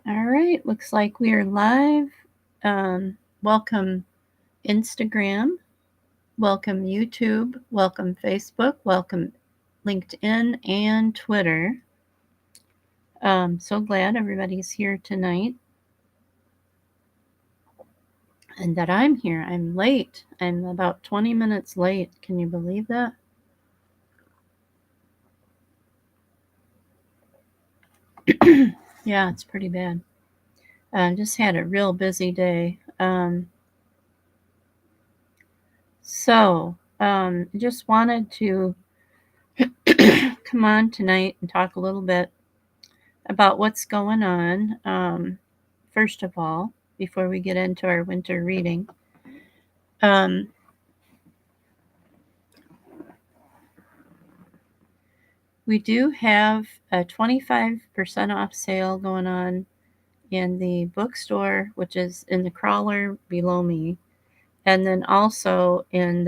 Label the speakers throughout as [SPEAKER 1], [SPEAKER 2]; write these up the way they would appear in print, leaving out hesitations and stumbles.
[SPEAKER 1] All right, looks like we are live. Welcome Instagram, welcome YouTube, welcome Facebook, welcome LinkedIn and Twitter. So glad everybody's here tonight and that I'm here. I'm late. I'm about 20 minutes late. Can you believe that? Yeah, it's pretty bad. Just had a real busy day. Just wanted to come on tonight and talk a little bit about what's going on. First of all, before we get into our winter reading, um, we do have a 25% off sale going on in the bookstore, which is in the crawler below me, and then also in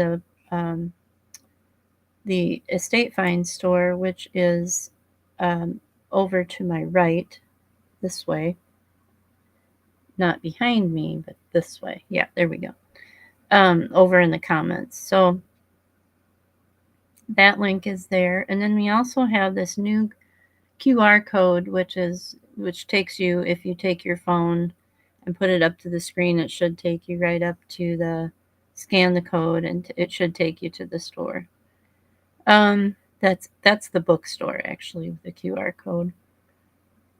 [SPEAKER 1] the estate find store, which is over to my right, this way, not behind me, but this way. Yeah, there we go. Over in the comments. So that link is there, and then we also have this new QR code, which takes you, if you take your phone and put it up to the screen, it should take you right up to the scan the code, and it should take you to the store. That's the bookstore actually with the QR code.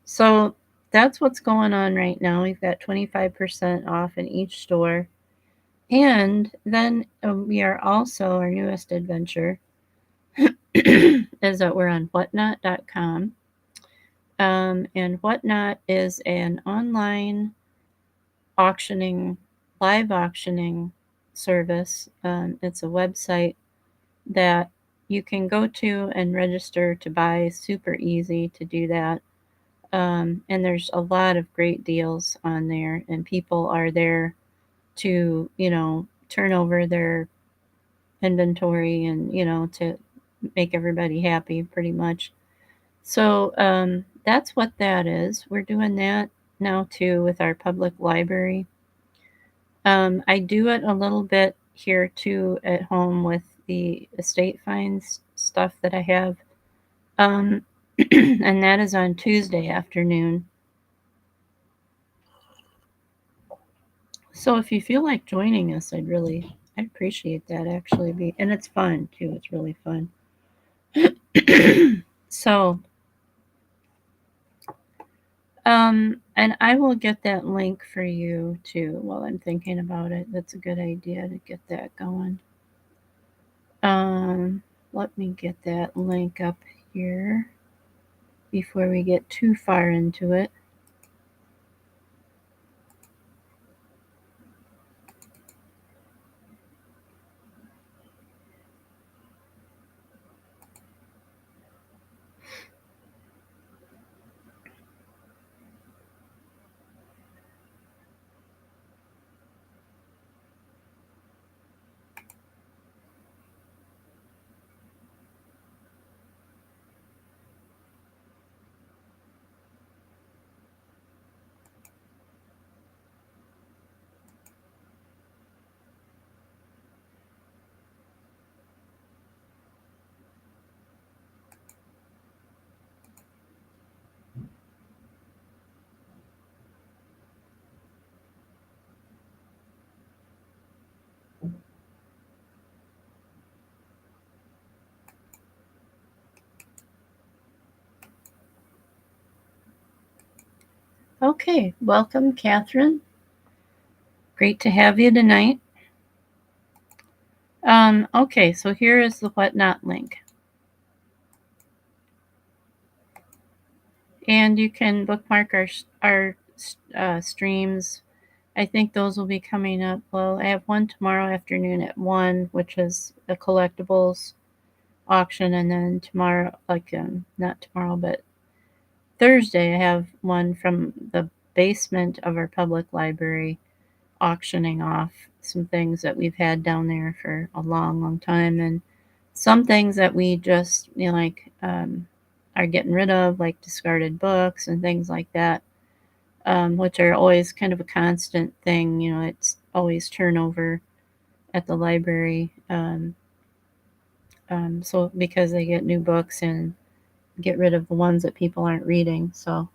[SPEAKER 1] So that's what's going on right now. We've got 25% off in each store. And then we are also, our newest adventure is that we're on whatnot.com. And Whatnot is an online live auctioning service. It's a website that you can go to and register to buy. Super easy to do that. And there's a lot of great deals on there, and people are there to, turn over their inventory and, to make everybody happy pretty much. So that's what that is. We're doing that now too with our public library. I do it a little bit here too at home with the estate finds stuff that I have. And that is on Tuesday afternoon. So if you feel like joining us, I'd appreciate that actually. And it's fun too. It's really fun. So, and I will get that link for you too while I'm thinking about it. That's a good idea to get that going. Let me get that link up here before we get too far into it. Okay, welcome, Catherine. Great to have you tonight. Okay, so here is the Whatnot link. And you can bookmark our streams. I think those will be coming up. Well, I have one tomorrow afternoon at 1, which is a collectibles auction. And then tomorrow, not tomorrow, but Thursday, I have one from the basement of our public library auctioning off some things that we've had down there for a long, long time. And some things that we just, are getting rid of, like discarded books and things like that. which are always kind of a constant thing. You know, it's always turnover at the library. So because they get new books and get rid of the ones that people aren't reading. So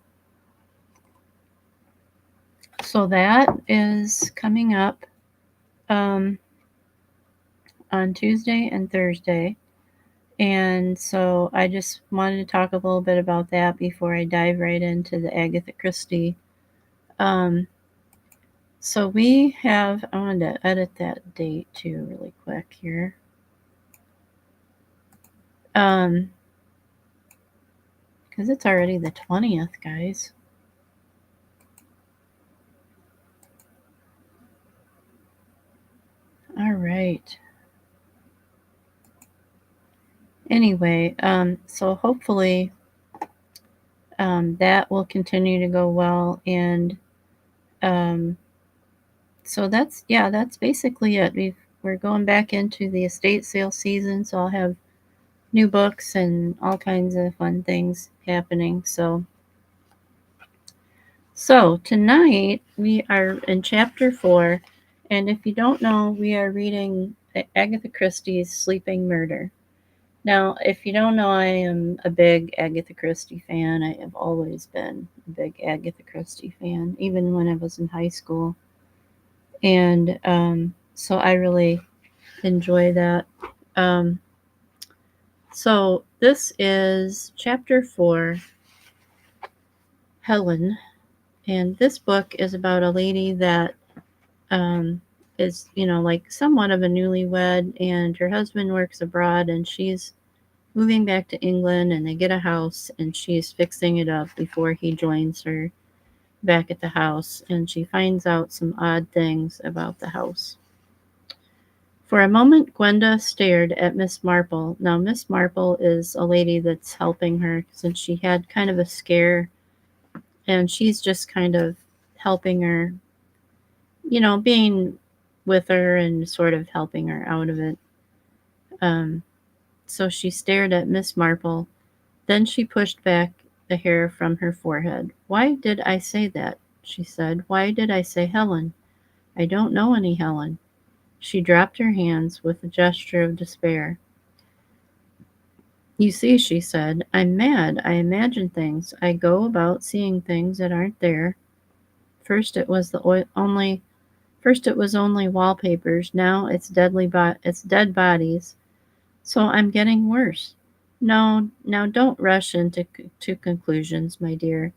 [SPEAKER 1] that is coming up um, on Tuesday and Thursday. And so I just wanted to talk a little bit about that before I dive right into the Agatha Christie. Um, so I wanted to edit that date too really quick here. Because it's already the 20th, guys. All right. Anyway, so hopefully that will continue to go well. And um, so that's basically it. We're going back into the estate sale season, so I'll have new books and all kinds of fun things happening. So tonight we are in chapter 4, and if you don't know, we are reading Agatha Christie's Sleeping Murder. Now, if you don't know, I am a big Agatha Christie fan. I have always been a big Agatha Christie fan, even when I was in high school. And so I really enjoy that. Um, so this is chapter 4, Helen. And this book is about a lady that um, is, like somewhat of a newlywed, and her husband works abroad, and she's moving back to England, and they get a house, and she's fixing it up before he joins her back at the house, and she finds out some odd things about the house. For a moment, Gwenda stared at Miss Marple. Now, Miss Marple is a lady that's helping her since she had kind of a scare, and she's just kind of helping her, being with her and sort of helping her out of it. Um, so she stared at Miss Marple. Then she pushed back the hair from her forehead. "Why did I say that?" she said. "Why did I say Helen? I don't know any Helen." She dropped her hands with a gesture of despair. "You see," she said, "I'm mad. I imagine things. I go about seeing things that aren't there. First it was only wallpapers. Now it's it's dead bodies. So I'm getting worse. No, now don't rush into to conclusions, my dear.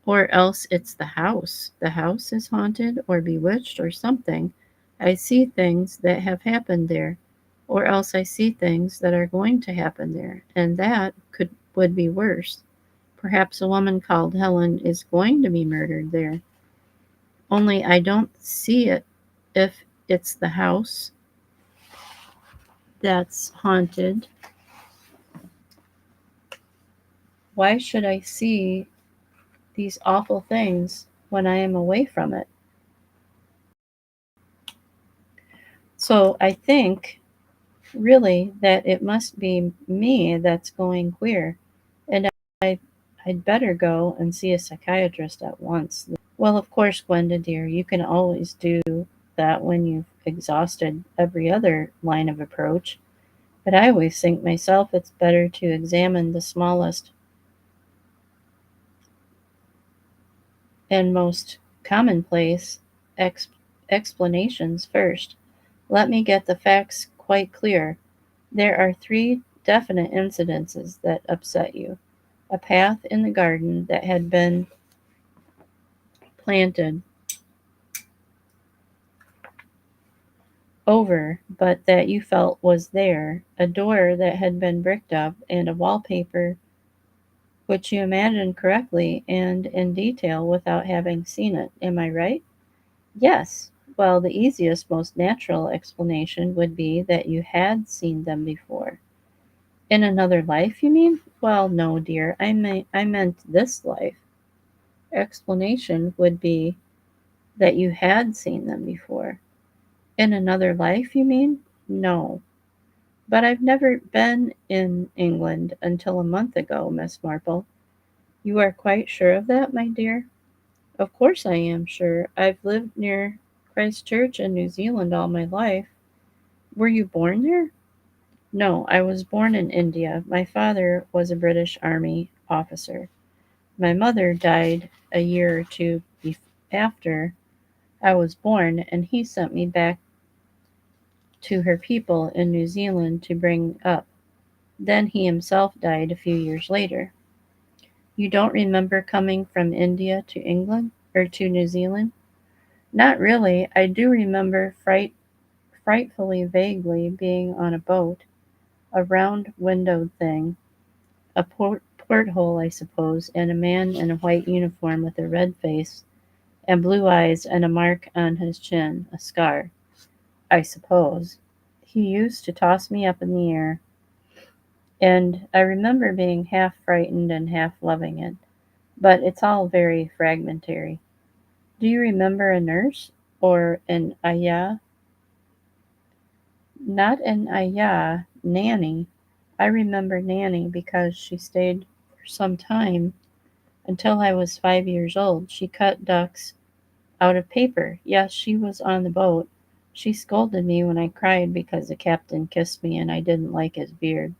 [SPEAKER 1] Or else it's the house. The house is haunted or bewitched or something. I see things that have happened there. Or else I see things that are going to happen there, and that would be worse. Perhaps a woman called Helen is going to be murdered there. Only I don't see it if it's the house that's haunted. Why should I see these awful things when I am away from it? So I think really that it must be me that's going queer, and I'd better go and see a psychiatrist at once. Well, of course, Gwenda dear, you can always do that when you've exhausted every other line of approach, but I always think myself it's better to examine the smallest and most commonplace explanations first. Let me get the facts quite clear. There are 3 definite incidences that upset you. A path in the garden that had been planted over but that you felt was there, a door that had been bricked up, and a wallpaper which you imagined correctly and in detail without having seen it. Am I right? Yes. Well, the easiest, most natural explanation would be that you had seen them before. In another life, you mean? Well, no, dear, I meant this life. Explanation would be that you had seen them before. In another life, you mean? No. But I've never been in England until a month ago, Miss Marple. You are quite sure of that, my dear? Of course I am sure. I've lived near Christchurch in New Zealand all my life. Were you born there? No, I was born in India. My father was a British Army officer. My mother died a year or two after I was born, and he sent me back to her people in New Zealand to bring up. Then he himself died a few years later. You don't remember coming from India to England or to New Zealand? Not really. I do remember frightfully vaguely being on a boat, a round windowed thing, a porthole, I suppose, and a man in a white uniform with a red face and blue eyes and a mark on his chin, a scar, I suppose. He used to toss me up in the air, and I remember being half frightened and half loving it, but it's all very fragmentary. Do you remember a nurse or an ayah? Not an ayah, Nanny. I remember Nanny because she stayed for some time until I was 5 years old. She cut ducks out of paper. Yes, she was on the boat. She scolded me when I cried because the captain kissed me and I didn't like his beard.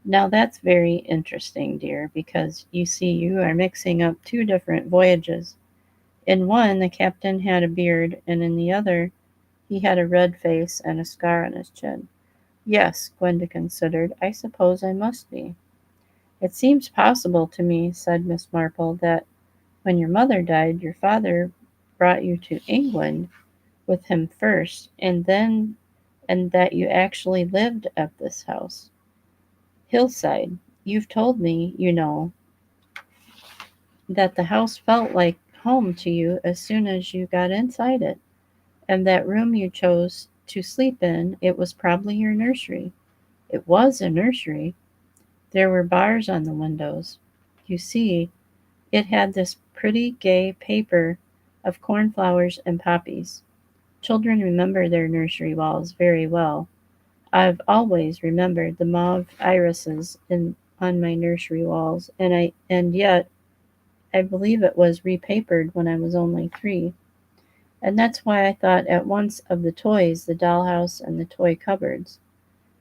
[SPEAKER 1] Now that's very interesting, dear, because you see, you are mixing up two different voyages. In one, the captain had a beard, and in the other, he had a red face and a scar on his chin. Yes, Gwenda considered, I suppose I must be. It seems possible to me, said Miss Marple, that when your mother died, your father brought you to England with him first, and that you actually lived at this house. Hillside. You've told me, you know, that the house felt like home to you as soon as you got inside it, and that room you chose to sleep in, it was probably your nursery. It was a nursery. There were bars on the windows. You see, it had this pretty gay paper of cornflowers and poppies. Children remember their nursery walls very well. I've always remembered the mauve irises on my nursery walls, and yet I believe it was repapered when I was only 3. And that's why I thought at once of the toys, the dollhouse and the toy cupboards.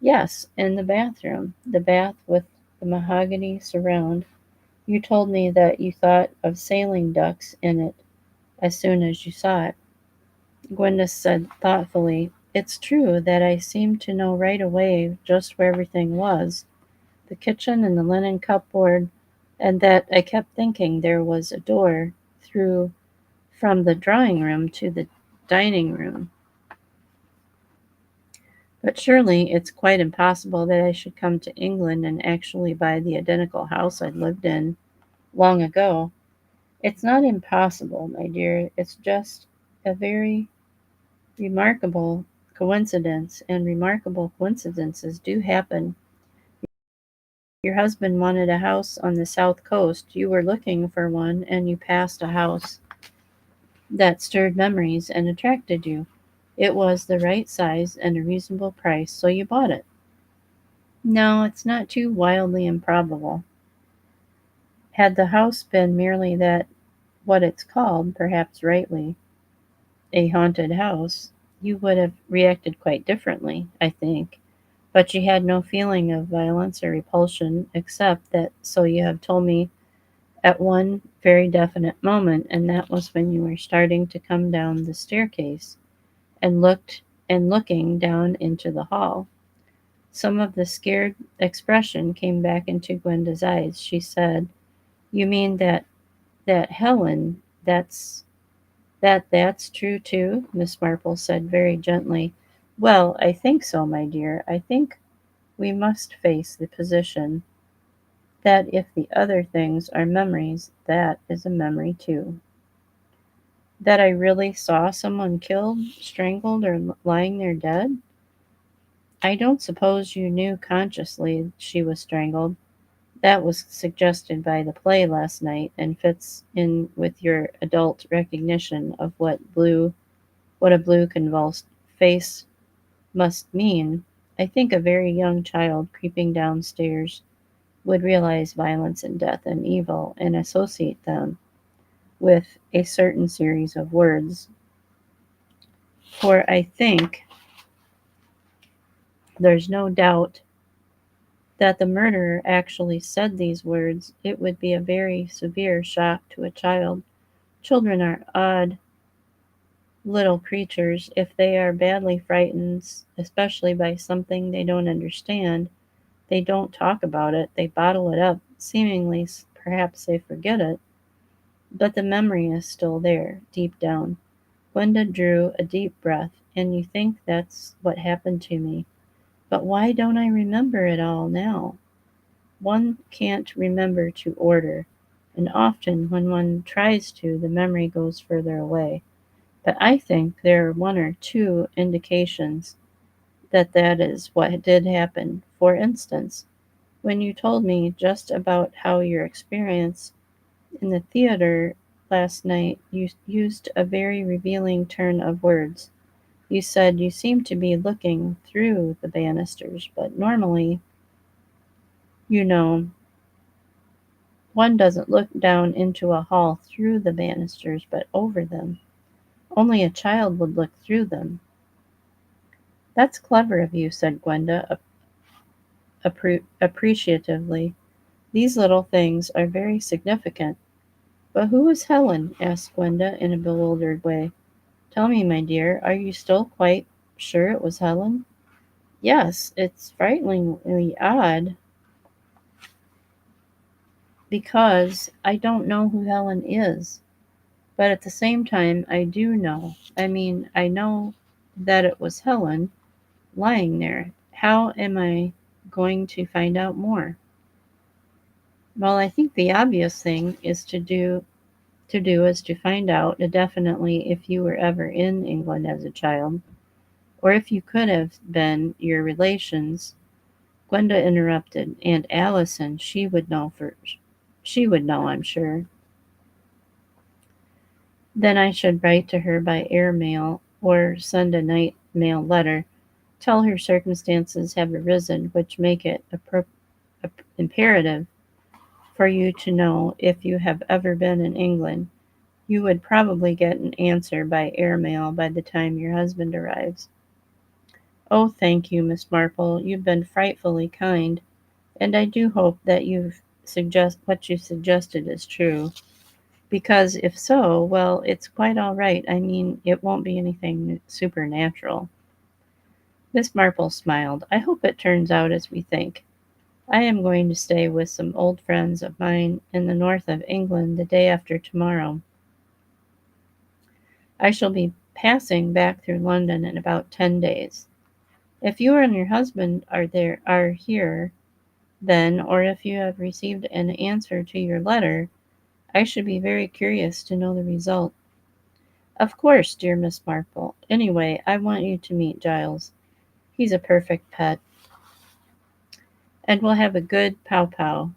[SPEAKER 1] Yes, and the bathroom, the bath with the mahogany surround. You told me that you thought of sailing ducks in it as soon as you saw it. Gwenda said thoughtfully, it's true that I seemed to know right away just where everything was, the kitchen and the linen cupboard, and that I kept thinking there was a door through from the drawing room to the dining room. But surely it's quite impossible that I should come to England and actually buy the identical house I'd lived in long ago. It's not impossible, my dear. It's just a very remarkable coincidence, and remarkable coincidences do happen. Your husband wanted a house on the south coast. You were looking for one, and you passed a house that stirred memories and attracted you. It was the right size and a reasonable price, so you bought it. No, it's not too wildly improbable. Had the house been merely that, what it's called, perhaps rightly, a haunted house, you would have reacted quite differently, I think. But you had no feeling of violence or repulsion, except that, so you have told me, at one very definite moment, and that was when you were starting to come down the staircase and looking down into the hall. Some of the scared expression came back into Gwenda's eyes. She said, "You mean that Helen, that's true too?" Miss Marple said very gently. "Well, I think so, my dear. I think we must face the position that if the other things are memories, that is a memory too." That I really saw someone killed, strangled, or lying there dead? I don't suppose you knew consciously she was strangled. That was suggested by the play last night and fits in with your adult recognition of what a blue convulsed face must mean. I think a very young child creeping downstairs would realize violence and death and evil and associate them. with a certain series of words. For I think there's no doubt that the murderer actually said these words, it would be a very severe shock to a child. Children are odd little creatures. If they are badly frightened, especially by something they don't understand, they don't talk about it, they bottle it up. Seemingly, perhaps they forget it, but the memory is still there, deep down. Gwenda drew a deep breath. And you think that's what happened to me. But why don't I remember it all now? One can't remember to order, and often when one tries to, the memory goes further away. But I think there are one or two indications that that is what did happen. For instance, when you told me just about how your experience in the theater last night, you used a very revealing turn of words. You said you seemed to be looking through the banisters, but normally, you know, one doesn't look down into a hall through the banisters, but over them. Only a child would look through them. That's clever of you, said Gwenda appreciatively. These little things are very significant. But who was Helen? Asked Gwenda in a bewildered way. Tell me, my dear, are you still quite sure it was Helen? Yes, it's frighteningly odd because I don't know who Helen is. But at the same time, I do know. I know that it was Helen lying there. How am I going to find out more? Well, I think the obvious thing is to find out definitely if you were ever in England as a child, or if you could have been your relations. Gwenda interrupted. Aunt Allison, she would know, I'm sure. Then I should write to her by air mail or send a night mail letter. Tell her circumstances have arisen which make it imperative for you to know if you have ever been in England. You would probably get an answer by air mail by the time your husband arrives. Oh, thank you, Miss Marple. You've been frightfully kind, and I do hope that what you suggested is true. Because if so, well, it's quite all right. It won't be anything supernatural. Miss Marple smiled. I hope it turns out as we think. I am going to stay with some old friends of mine in the north of England the day after tomorrow. I shall be passing back through London in about 10 days. If you and your husband are here then, or if you have received an answer to your letter, I should be very curious to know the result. Of course, dear Miss Marple. Anyway, I want you to meet Giles. He's a perfect pet, and we'll have a good powwow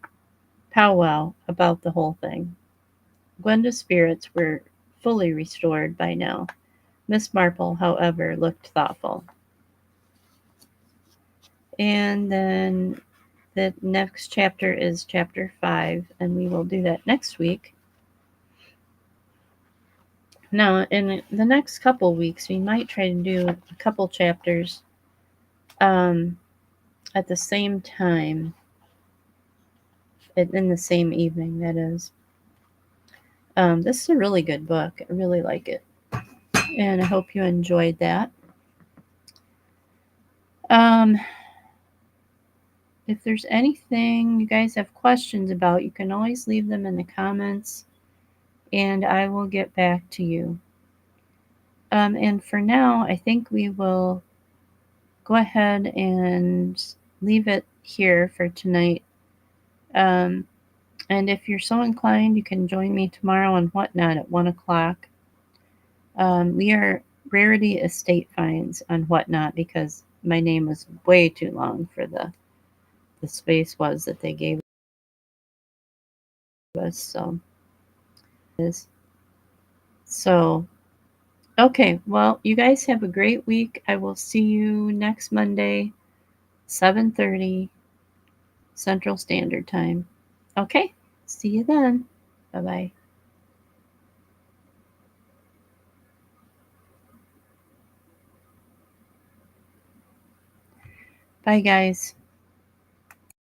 [SPEAKER 1] about the whole thing. Gwenda's spirits were fully restored by now. Miss Marple, however, looked thoughtful. And then the next chapter is chapter 5, and we will do that next week. Now, in the next couple weeks, we might try to do a couple chapters at the same time, in the same evening, that is. This is a really good book. I really like it. And I hope you enjoyed that. If there's anything you guys have questions about, you can always leave them in the comments, and I will get back to you. And for now, I think we will go ahead and leave it here for tonight. And if you're so inclined, you can join me tomorrow on Whatnot at 1 o'clock. We are Rarity Estate Finds on Whatnot because my name was way too long for the space was that they gave us. So, okay. Well, you guys have a great week. I will see you next Monday, 7:30 Central Standard Time. Okay. See you then. Bye-bye. Bye, guys.